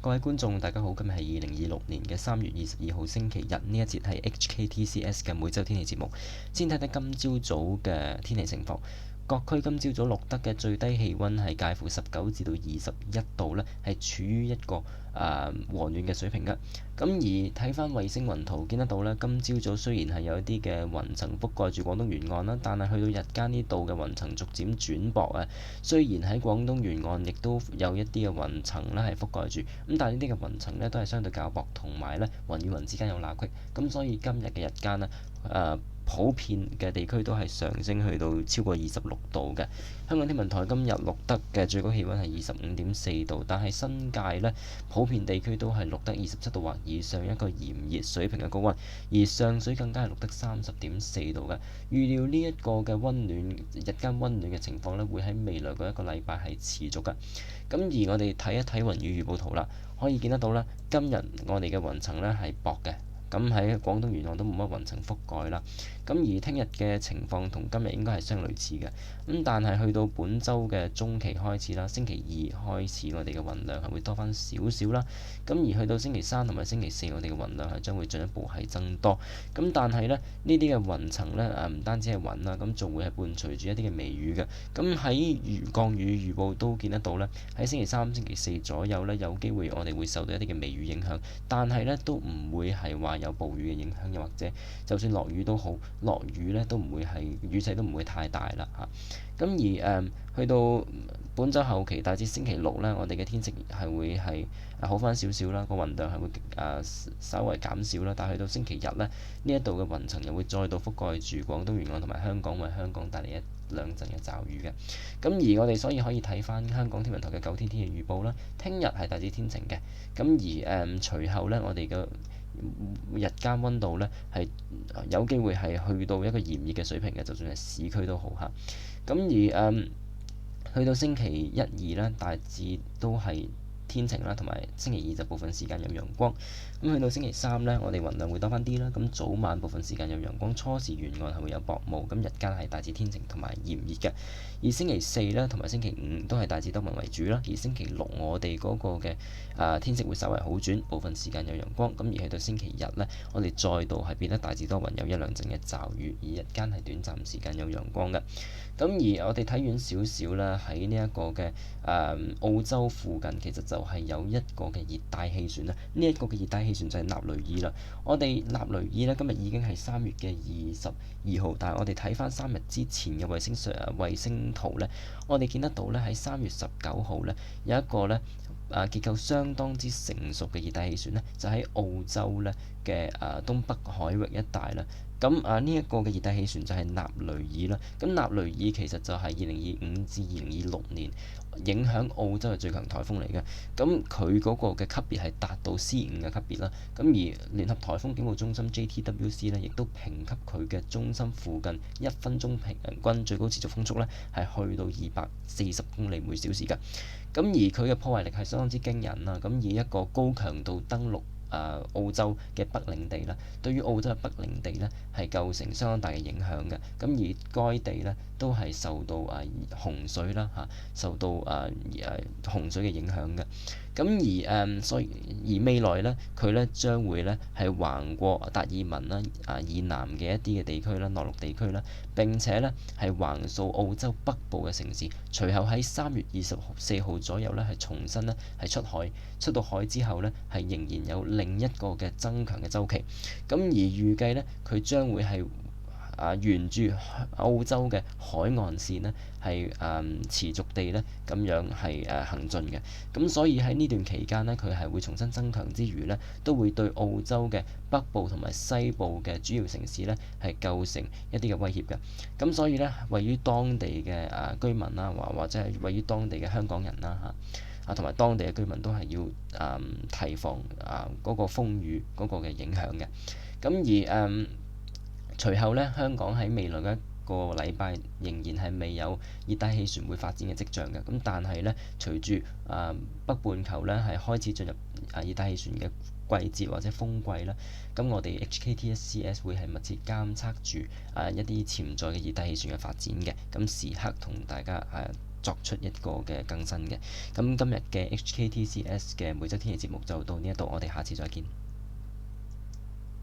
各位觀眾，大家好，今日係2026年嘅3月22號星期日，呢一節係 HKTCS 嘅每週天氣節目。先睇睇今朝早嘅天氣情況。各區今朝早錄得嘅最低氣温係介乎19至到21度呢，係處於一個和暖嘅水平嘅。咁而睇翻衛星雲圖，見得到呢，今朝早雖然係有一啲嘅雲層覆蓋住廣東沿岸啦，但係去到日間呢度嘅雲層逐漸轉薄啊。雖然喺廣東沿岸亦都有一啲嘅雲層呢係覆蓋住，咁但係呢啲嘅雲層呢都係相對較薄，同埋呢雲與雲之間有罅隙，咁所以今日嘅日間呢，普遍嘅地區都係上升去到超過26度嘅。香港天文台今日錄得嘅最高氣温係25.4度，但係新界呢，普遍地區都係錄得27度或以上一個炎熱水平嘅高温，而上水更加係錄得30.4度嘅。預料呢一個嘅日間温暖嘅情況呢，會喺未來嗰一個禮拜係持續嘅。咁而我哋睇一睇雲雨預報圖啦，可以見得到呢，今日我哋嘅雲層呢係薄嘅。咁喺廣東沿岸都冇乜雲層覆蓋啦。咁而聽日嘅情況同今日應該係相類似嘅。咁但係去到本週嘅中期開始啦，星期二開始我哋嘅雲量係會多翻少少啦。咁而去到星期三同埋星期四，我哋嘅雲量係將會進一步係增多。咁但係呢啲嘅雲層呢，唔單止係雲啦，咁仲會係伴隨住一啲嘅微雨嘅。咁喺降雨預報都見得到呢，喺星期三、星期四左右呢，有機會我哋會受到一啲嘅微雨影響，但係呢都唔會係話有暴雨嘅影響，又或者就算落雨都好，落雨呢都唔會係雨勢都唔會太大啦嚇。咁而去到本週後期，大致星期六呢，我哋嘅天氣係會係好翻少少啦，個雲量係會稍微減少啦。但係去到星期日呢，呢一度嘅雲層又會再度覆蓋住廣東沿岸同埋香港，為香港帶嚟一兩陣嘅驟雨嘅。咁而我哋所以可以睇翻香港天文台嘅9天天氣預報啦。聽日係大致天晴嘅，咁而隨後呢，我哋嘅日間温度呢係有機會係去到一個炎熱嘅水平嘅，就算係市區都好嚇。咁而去到星期一二呢，大致都係天晴啦，同埋星期二就部分時間有陽光。咁去到星期三呢，我哋雲量會多翻啲啦。咁早晚部分時間有陽光，初時沿岸係會有薄霧。咁日間係大致天晴同埋炎熱嘅。而星期四呢，同埋星期五都係大致多雲為主啦。而星期六我哋嗰個嘅天色會稍為好轉，部分時間有陽光。咁而去到星期日呢，我哋再度係變得大致多雲，有一兩陣嘅驟雨。而日間係短暫時間有陽光嘅。咁而我哋睇遠少少啦，喺呢一個嘅澳洲附近，其實就係有一個嘅熱帶氣旋啦。呢一個嘅熱帶氣旋就係納雷爾啦。我哋納雷爾呢，今日已經係3月嘅22號，但係我哋睇翻3日之前嘅衛星圖呢，我哋見得到呢，喺3月19號呢，有一個呢結構相當之成熟嘅熱帶氣旋呢，就喺澳洲呢嘅東北海域一帶啦。咁呢一個嘅熱帶氣旋就係納雷爾啦。咁納雷爾其實就係2025至2026年影響澳洲嘅最強颱風嚟嘅。咁佢嗰個嘅級別係達到 C5 嘅級別啦。咁而聯合颱風警報中心 JTWC 呢，亦都評級佢嘅中心附近1分鐘平均最高持續風速呢，係去到240公里每小時嘅。咁而佢嘅破壞力係相當之驚人啦。咁以一個高強度登陸澳洲嘅北領地啦，對於澳洲嘅北領地呢，係構成相當大嘅影響嘅。咁而該地呢，都係受到洪水啦受到洪水嘅影響嘅。咁而未來呢，佢呢將會呢係橫過達爾文啦以南嘅一啲嘅地區啦，內陸地區啦，並且呢係橫掃澳洲北部嘅城市。隨後喺3月24號左右呢，係重新呢係出海，出到海之後呢，係仍然有另一個嘅增強嘅週期。咁而預計呢，佢將會係沿住澳洲嘅海岸線呢，係持續地呢咁樣係行進嘅。咁所以喺呢段期間呢，佢係會重新增強之餘呢，都會對澳洲嘅北部同埋西部嘅主要城市呢係構成一啲嘅威脅嘅。咁所以呢，位於當地嘅居民啦，或者係位於當地嘅香港人啦同埋當地嘅居民都係要提防嗰個風雨嗰個嘅影響嘅。咁而隨後呢，香港喺未來嘅一個禮拜仍然係未有熱帶氣旋會發展嘅跡象嘅。咁但係呢，隨住北半球呢係開始進入熱帶氣旋嘅季節或者風季啦，咁我哋 HKTSCS 會係密切監測住一啲潛在嘅熱帶氣旋嘅發展嘅。咁時刻同大家作出一個嘅更新嘅。咁今日嘅 HKTCS 嘅每週天氣節目就到呢一度，我哋下次再見。